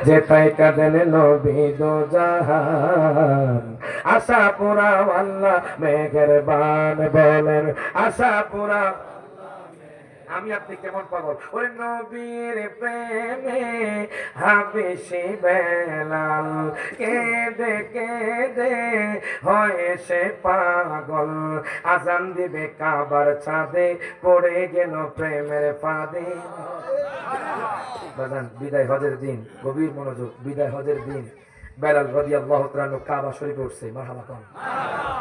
যে তাই কাঁদেন নবী দো জাহান। আশা পুরা আল্লাহ মেঘের বান বলেন আশা পুরা। আমি আপনি কেমন পাগল ওই নবীর প্রেমে হাবিশি বেলাল কেঁদে কেঁদে হয় সে পাগল। আজান দিবে কাবার ছাদে পড়ে গেল প্রেমের ফাঁদে। বাজান বিদায় হজের দিন, গভীর মনোযোগ, বিদায় হজের দিন বেলাল রাদিয়াল্লাহু তাআলা আনহু কাবা শরীফে উঠছে। মারহাবা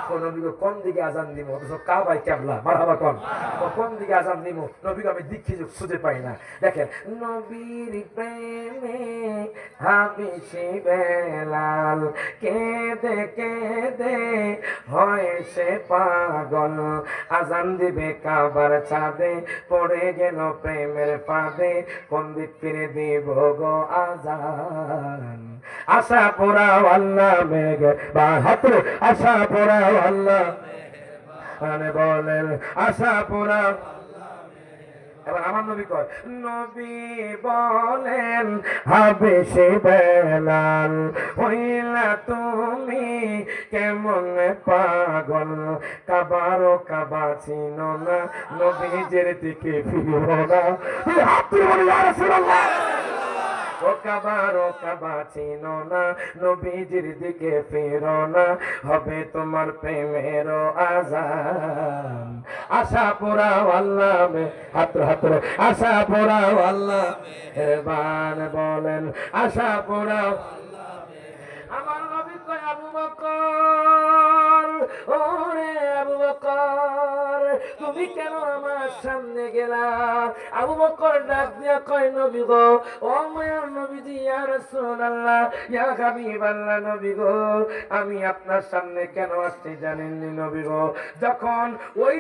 কোন নবীকে কোন দিকে আজান দিব, অথচ কাবায় কেবলা। মারহাবা কোন কোন দিকে আজান দিব, নবীকে আমি দিক খুঁজে পাই না। দেখেন নবীর প্রেমে হাবিশি বেলাল কেঁদে কেঁদে হয় সে পাগল। আজান দিবে কাবার ছাদে পড়ে গেল প্রেমের ফাঁদে। কোন দিক ফিরে দিব গো আজান। আশা পোড়া আল্লাহ মেঘ বা হাতে আশা পোড়া আল্লাহ বলেন আশা পোড়া। এবার আমার নবী কয় নবী বলেন হাবিশি বেলাল হইলা তুমি কেমন পাগল। কাবারও কাবা চিনো না নবীজের দিকে ফিরো না। ও কাবা চিনো না নবীজির দিকে ফিরো না হবে তোমার প্রেমের আজান। আশা পোড়া আল্লাহ মে হাত হাত আশা পোড়া আল্লাহ বান বলেন আশা পোড়া। আমার নবী কয় আবু বকর ওরে আবু বকর তুমি কেন আমার সামনে গেলা? আবু বকর ডাক দিয়া কয় নবী গো ও মায়ার নবীজি ইয়া রাসূলুল্লাহ ইয়া হাবিবাল্লাহ নবী গো আমি আপনার সামনে কেন আসছি জানেননি নবী গো? যখন ওই